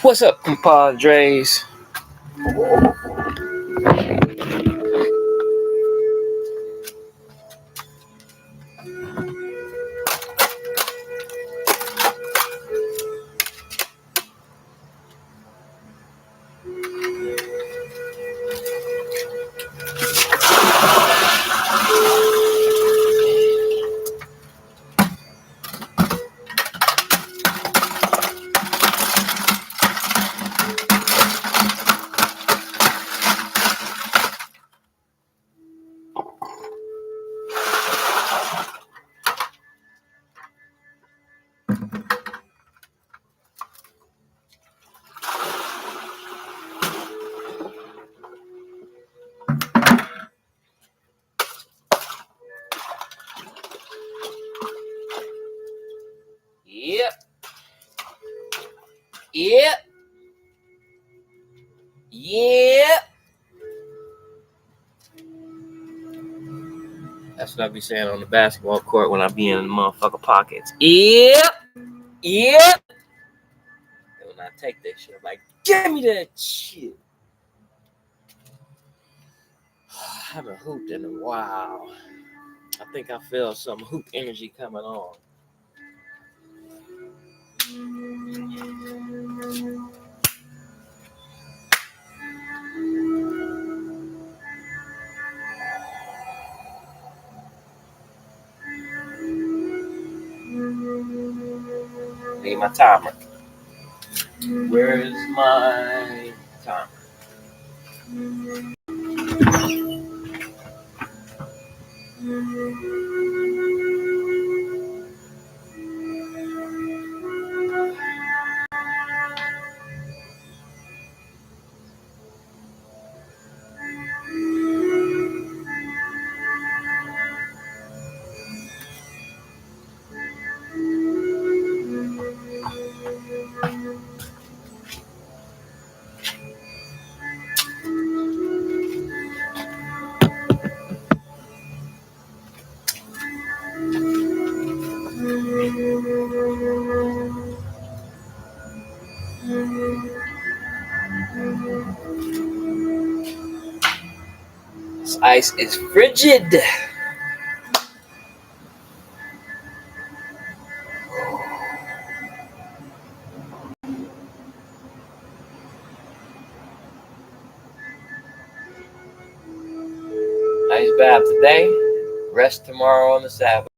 What's up, compadres? Yep. Yep. Yep. That's what I be saying on the basketball court when I be in the motherfucker pockets. Yep. Yep. And when I take that shit, I'm like, give me that shit. I haven't hooped in a while. I think I feel some hoop energy coming on. Need my timer. Where's my timer? This ice is frigid. Ice bath today, rest tomorrow on the Sabbath.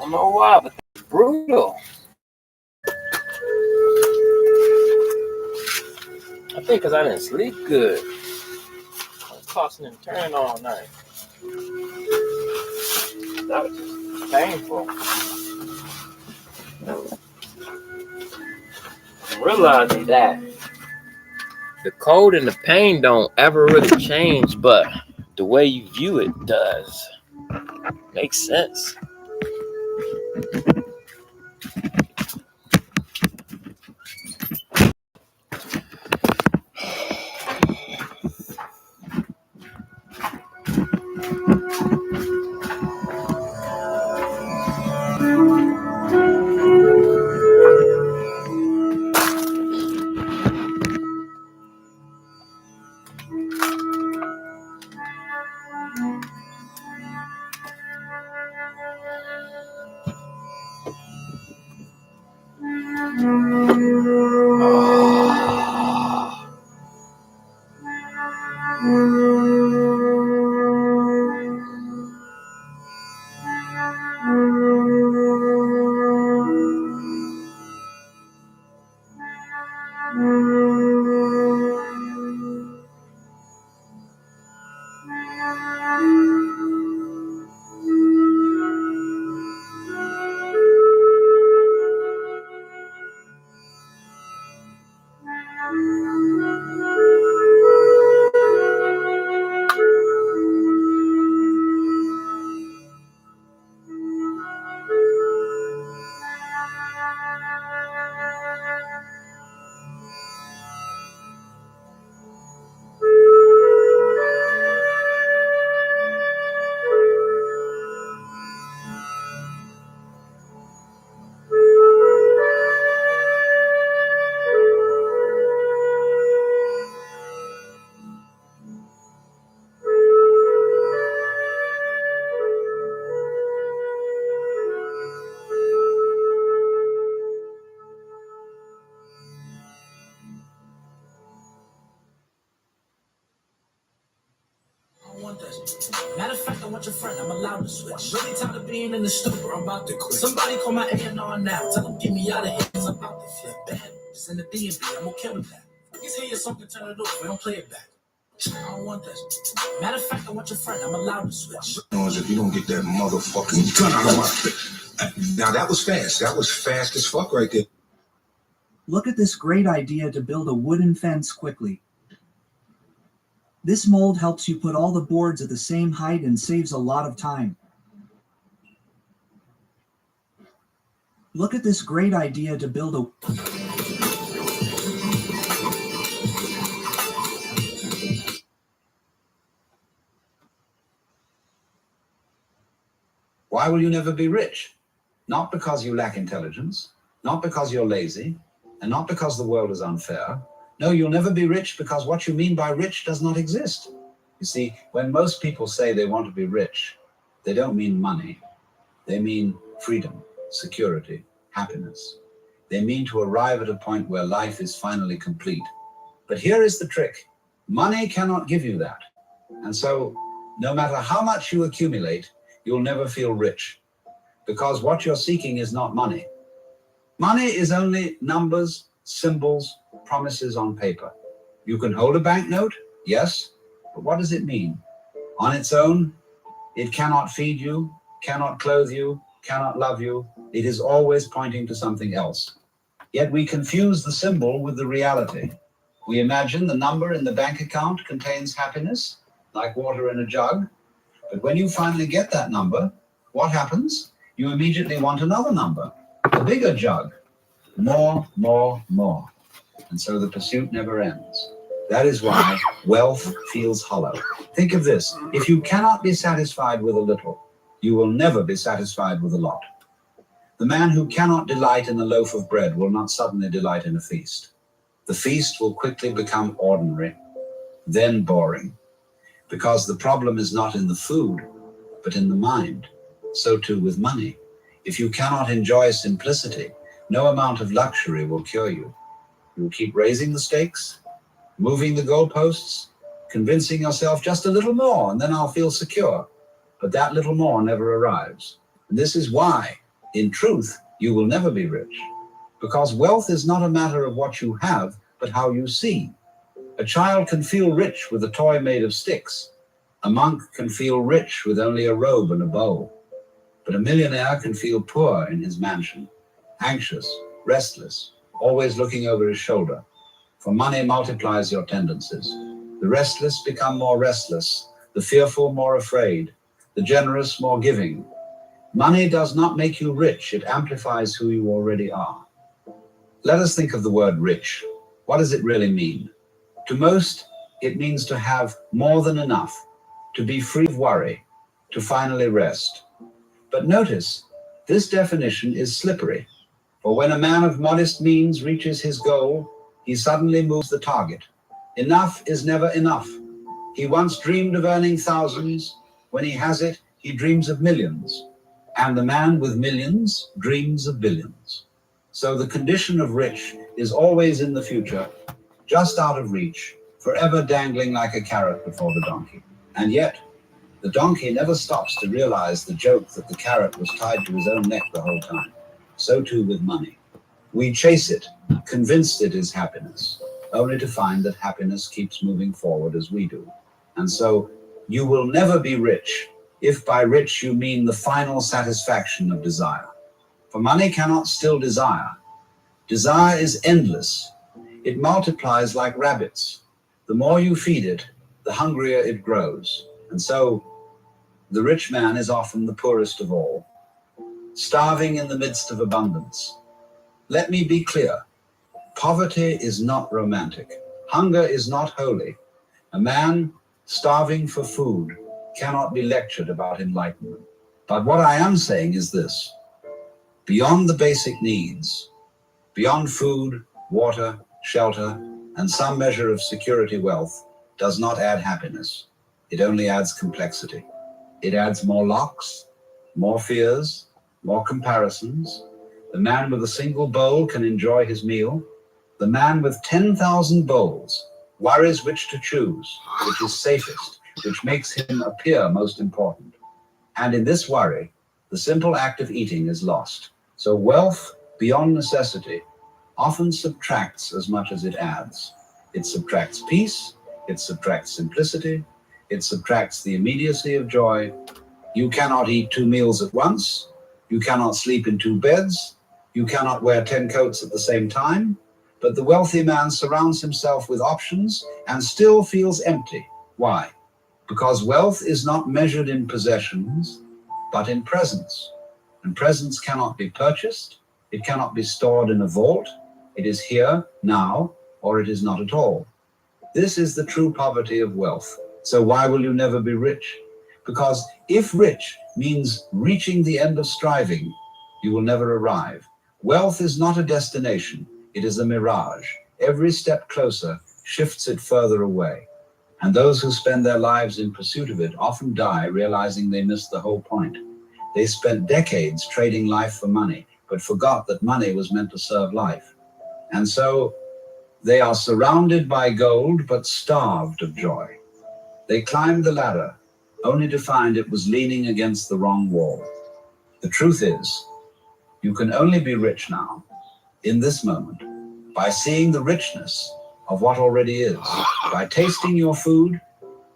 I don't know why, but it's brutal. I think because I didn't sleep good. I was tossing and turning all night. That was just painful. I'm realizing that the cold and the pain don't ever really change, but the way you view it does. Makes sense. Matter of fact, I want your friend. I'm allowed to switch. Really tired of being in the stupor. I'm about to quit. Somebody call my A&R now. Tell them get me out of here. Cause I'm about to flip bad. Just in the D&B. I'm okay with that. Just hear your song and turn it off. We don't play it back. I don't want that. Matter of fact, I want your friend. I'm allowed to switch. If you don't get that motherfucking gun out of my face. Now that was fast. That was fast as fuck right there. Look at this great idea to build a wooden fence quickly. This mold helps you put all the boards at the same height and saves a lot of time. Look at this great idea to build a... Why will you never be rich? Not because you lack intelligence, not because you're lazy, and not because the world is unfair. No, you'll never be rich because what you mean by rich does not exist. You see, when most people say they want to be rich, they don't mean money. They mean freedom, security, happiness. They mean to arrive at a point where life is finally complete. But here is the trick. Money cannot give you that. And so, no matter how much you accumulate, you'll never feel rich. Because what you're seeking is not money. Money is only numbers, symbols, promises on paper. You can hold a banknote, yes, but what does it mean? On its own, it cannot feed you, cannot clothe you, cannot love you. It is always pointing to something else. Yet we confuse the symbol with the reality. We imagine the number in the bank account contains happiness, like water in a jug. But when you finally get that number, what happens? You immediately want another number, a bigger jug. More, more, more. And so the pursuit never ends. That is why wealth feels hollow. Think of this. If you cannot be satisfied with a little, you will never be satisfied with a lot. The man who cannot delight in a loaf of bread will not suddenly delight in a feast. The feast will quickly become ordinary, then boring, because the problem is not in the food, but in the mind. So too with money. If you cannot enjoy simplicity, no amount of luxury will cure you. You will keep raising the stakes, moving the goalposts, convincing yourself just a little more, and then I'll feel secure. But that little more never arrives. And this is why, in truth, you will never be rich. Because wealth is not a matter of what you have, but how you see. A child can feel rich with a toy made of sticks. A monk can feel rich with only a robe and a bowl. But a millionaire can feel poor in his mansion, anxious, restless, always looking over his shoulder. For money multiplies your tendencies. The restless become more restless, the fearful more afraid, the generous more giving. Money does not make you rich, it amplifies who you already are. Let us think of the word rich. What does it really mean? To most, it means to have more than enough, to be free of worry, to finally rest. But notice, this definition is slippery. For when a man of modest means reaches his goal, he suddenly moves the target. Enough is never enough. He once dreamed of earning thousands. When he has it, he dreams of millions. And the man with millions dreams of billions. So the condition of rich is always in the future, just out of reach, forever dangling like a carrot before the donkey. And yet, the donkey never stops to realize the joke that the carrot was tied to his own neck the whole time. So too with money. We chase it, convinced it is happiness, only to find that happiness keeps moving forward as we do. And so you will never be rich if by rich you mean the final satisfaction of desire. For money cannot still desire. Desire is endless. It multiplies like rabbits. The more you feed it, the hungrier it grows. And so the rich man is often the poorest of all, starving in the midst of abundance. Let me be clear. Poverty is not romantic. Hunger is not holy. A man starving for food cannot be lectured about enlightenment. But what I am saying is this. Beyond the basic needs, beyond food, water, shelter, and some measure of security wealth, does not add happiness. It only adds complexity. It adds more locks, more fears, more comparisons. The man with a single bowl can enjoy his meal. The man with 10,000 bowls worries which to choose, which is safest, which makes him appear most important. And in this worry, the simple act of eating is lost. So wealth beyond necessity often subtracts as much as it adds. It subtracts peace, it subtracts simplicity, it subtracts the immediacy of joy. You cannot eat 2 meals at once. You cannot sleep in 2 beds. You cannot wear 10 coats at the same time. But the wealthy man surrounds himself with options and still feels empty. Why? Because wealth is not measured in possessions, but in presence. And presence cannot be purchased, It cannot be stored in a vault. It is here, now, or it is not at all. This is the true poverty of wealth. So why will you never be rich? Because if rich means reaching the end of striving, you will never arrive. Wealth is not a destination. It is a mirage. Every step closer shifts it further away. And those who spend their lives in pursuit of it often die realizing they missed the whole point. They spent decades trading life for money, but forgot that money was meant to serve life. And so they are surrounded by gold, but starved of joy. They climbed the ladder, only to find it was leaning against the wrong wall. The truth is, you can only be rich now, in this moment, by seeing the richness of what already is, by tasting your food,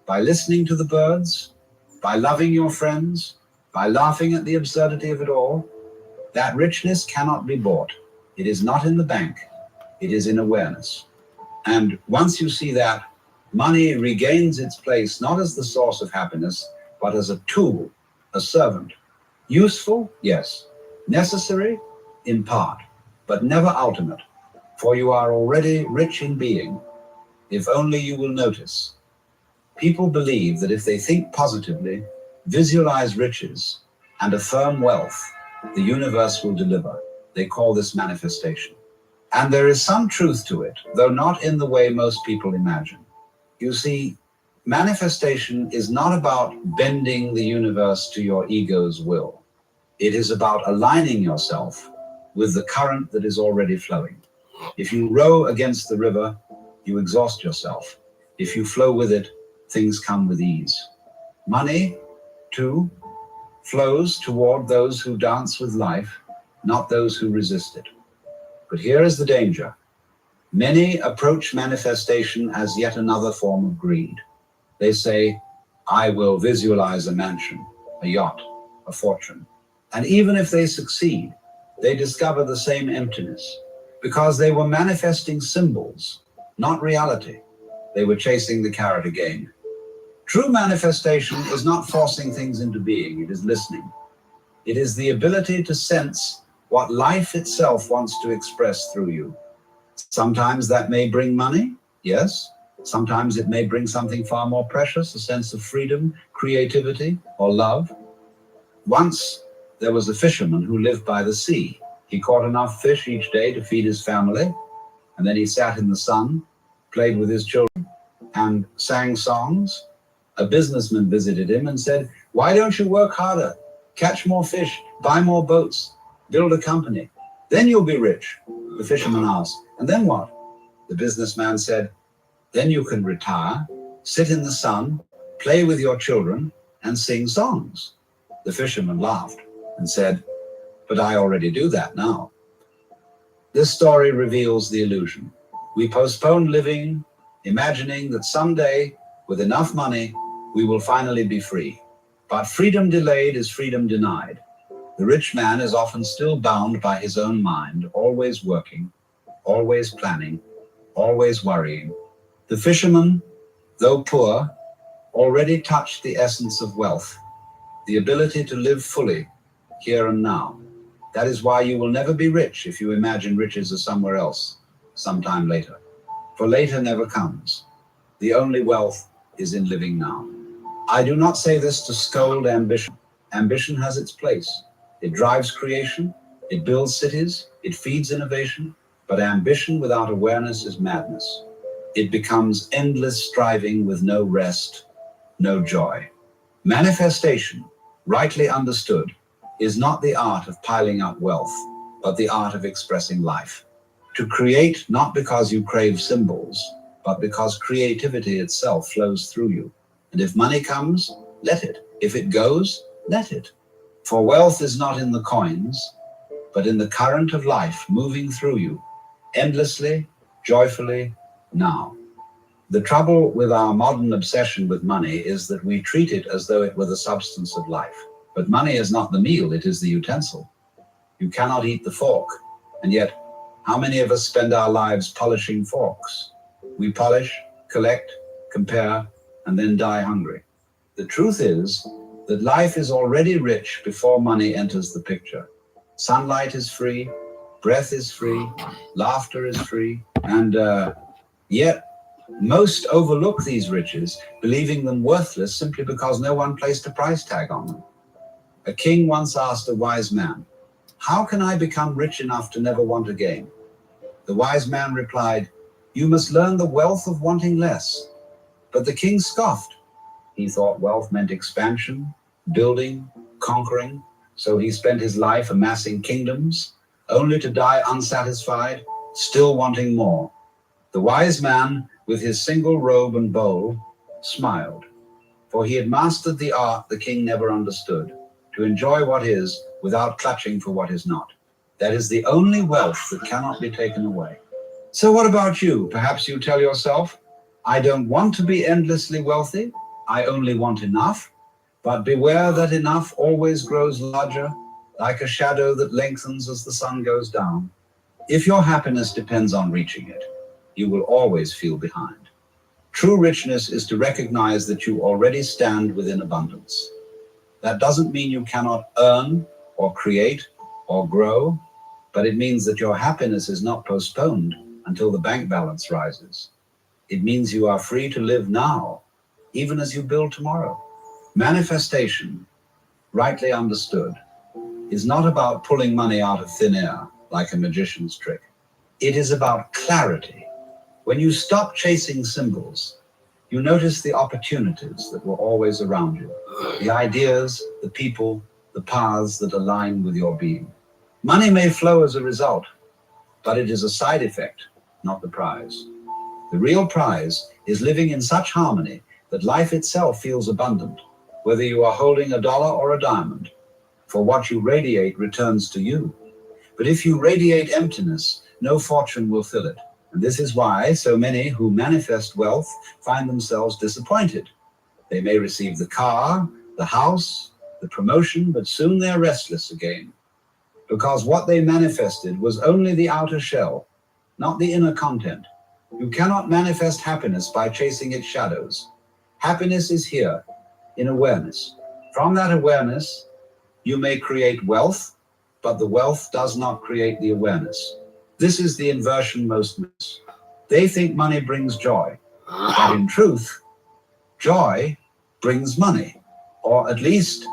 by listening to the birds, by loving your friends, by laughing at the absurdity of it all. That richness cannot be bought. It is not in the bank. It is in awareness. And once you see that, money regains its place not as the source of happiness, but as a tool, a servant. Useful, yes. Necessary, in part, but never ultimate. For you are already rich in being, if only you will notice. People believe that if they think positively, visualize riches, and affirm wealth, the universe will deliver. They call this manifestation. And there is some truth to it, though not in the way most people imagine. You see, manifestation is not about bending the universe to your ego's will. It is about aligning yourself with the current that is already flowing. If you row against the river, you exhaust yourself. If you flow with it, things come with ease. Money, too, flows toward those who dance with life, not those who resist it. But here is the danger. Many approach manifestation as yet another form of greed. They say, I will visualize a mansion, a yacht, a fortune. And even if they succeed, they discover the same emptiness, because they were manifesting symbols, not reality. They were chasing the carrot again. True manifestation is not forcing things into being, it is listening. It is the ability to sense what life itself wants to express through you. Sometimes that may bring money, yes. Sometimes it may bring something far more precious, a sense of freedom, creativity, or love. Once there was a fisherman who lived by the sea. He caught enough fish each day to feed his family, and then he sat in the sun, played with his children, and sang songs. A businessman visited him and said, why don't you work harder, catch more fish, buy more boats, build a company? Then you'll be rich. The fisherman asked, and then what? The businessman said, then you can retire, sit in the sun, play with your children, and sing songs. The fisherman laughed and said, but I already do that now. This story reveals the illusion. We postpone living, imagining that someday, with enough money, we will finally be free. But freedom delayed is freedom denied. The rich man is often still bound by his own mind, always working, always planning, always worrying. The fisherman, though poor, already touched the essence of wealth, the ability to live fully, here and now. That is why you will never be rich if you imagine riches are somewhere else, sometime later. For later never comes. The only wealth is in living now. I do not say this to scold ambition. Ambition has its place. It drives creation, it builds cities, it feeds innovation, but ambition without awareness is madness. It becomes endless striving with no rest, no joy. Manifestation, rightly understood, is not the art of piling up wealth, but the art of expressing life. To create not because you crave symbols, but because creativity itself flows through you. And if money comes, let it. If it goes, let it. For wealth is not in the coins, but in the current of life moving through you, endlessly, joyfully, now. The trouble with our modern obsession with money is that we treat it as though it were the substance of life. But money is not the meal, it is the utensil. You cannot eat the fork. And yet, how many of us spend our lives polishing forks? We polish, collect, compare, and then die hungry. The truth is that life is already rich before money enters the picture. Sunlight is free, breath is free, laughter is free, and yet most overlook these riches, believing them worthless simply because no one placed a price tag on them. A king once asked a wise man, "How can I become rich enough to never want again?" The wise man replied, "You must learn the wealth of wanting less." But the king scoffed. He thought wealth meant expansion, building, conquering, so he spent his life amassing kingdoms, only to die unsatisfied, still wanting more. The wise man, with his single robe and bowl, smiled, for he had mastered the art the king never understood, to enjoy what is without clutching for what is not. That is the only wealth that cannot be taken away. So what about you? Perhaps you tell yourself, "I don't want to be endlessly wealthy. I only want enough." But beware that enough always grows larger, like a shadow that lengthens as the sun goes down. If your happiness depends on reaching it, you will always feel behind. True richness is to recognize that you already stand within abundance. That doesn't mean you cannot earn or create or grow, but it means that your happiness is not postponed until the bank balance rises. It means you are free to live now, even as you build tomorrow. Manifestation, rightly understood, is not about pulling money out of thin air like a magician's trick. It is about clarity. When you stop chasing symbols, you notice the opportunities that were always around you, the ideas, the people, the paths that align with your being. Money may flow as a result, but it is a side effect, not the prize. The real prize is living in such harmony that life itself feels abundant, whether you are holding a dollar or a diamond, for what you radiate returns to you. But if you radiate emptiness, no fortune will fill it. And this is why so many who manifest wealth find themselves disappointed. They may receive the car, the house, the promotion, but soon they're restless again. Because what they manifested was only the outer shell, not the inner content. You cannot manifest happiness by chasing its shadows. Happiness is here, in awareness. From that awareness, you may create wealth, but the wealth does not create the awareness. This is the inversion most miss. They think money brings joy, but in truth, joy brings money, or at least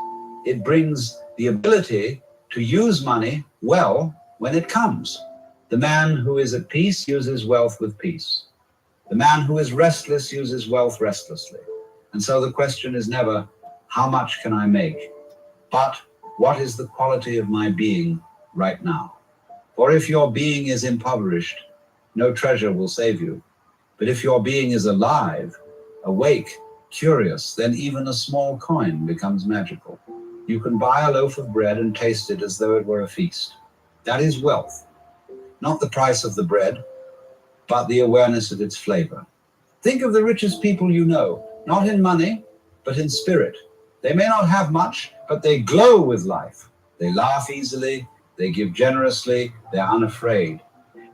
it brings the ability to use money well when it comes. The man who is at peace uses wealth with peace. The man who is restless uses wealth restlessly. And so the question is never, how much can I make? But what is the quality of my being right now? For if your being is impoverished, no treasure will save you. But if your being is alive, awake, curious, then even a small coin becomes magical. You can buy a loaf of bread and taste it as though it were a feast. That is wealth. Not the price of the bread, but the awareness of its flavor. Think of the richest people you know, not in money, but in spirit. They may not have much, but they glow with life. They laugh easily, they give generously, they're unafraid.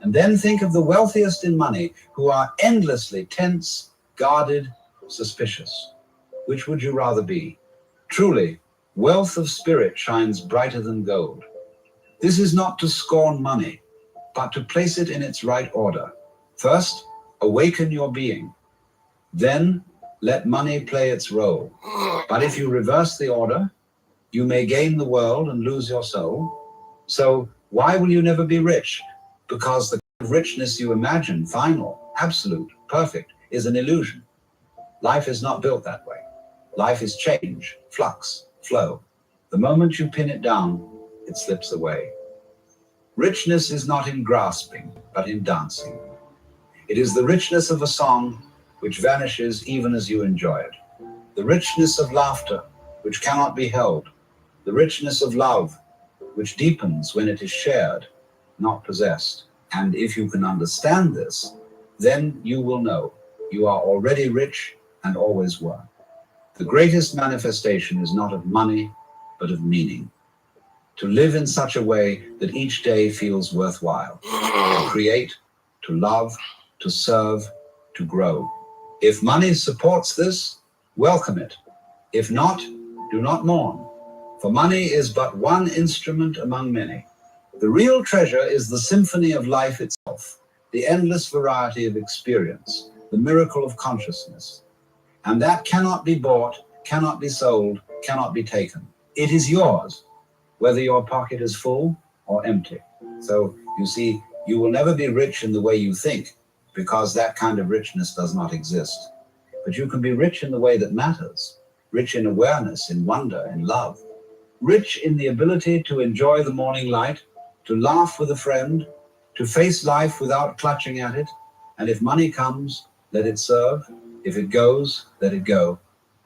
And then think of the wealthiest in money who are endlessly tense, guarded, suspicious. Which would you rather be? Truly, wealth of spirit shines brighter than gold. This is not to scorn money, but to place it in its right order. First, awaken your being. Then, let money play its role. But if you reverse the order, you may gain the world and lose your soul. So why will you never be rich? Because the kind of richness you imagine, final, absolute, perfect, is an illusion. Life is not built that way. Life is change, flux, flow. The moment you pin it down, it slips away. Richness is not in grasping, but in dancing. It is the richness of a song which vanishes even as you enjoy it. The richness of laughter, which cannot be held. The richness of love, which deepens when it is shared, not possessed. And if you can understand this, then you will know you are already rich and always were. The greatest manifestation is not of money, but of meaning. To live in such a way that each day feels worthwhile. To create, to love, to serve, to grow. If money supports this, welcome it. If not, do not mourn. For money is but one instrument among many. The real treasure is the symphony of life itself, the endless variety of experience, the miracle of consciousness. And that cannot be bought, cannot be sold, cannot be taken. It is yours, whether your pocket is full or empty. So, you see, you will never be rich in the way you think, because that kind of richness does not exist. But you can be rich in the way that matters, rich in awareness, in wonder, in love, rich in the ability to enjoy the morning light, to laugh with a friend, to face life without clutching at it. And if money comes, let it serve. If it goes, let it go.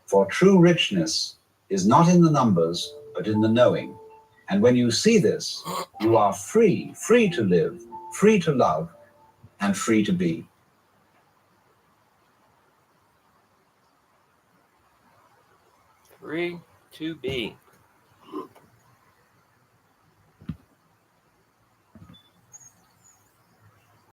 For true richness is not in the numbers, but in the knowing. And when you see this, you are free, free to live, free to love, and free to be. Free to be.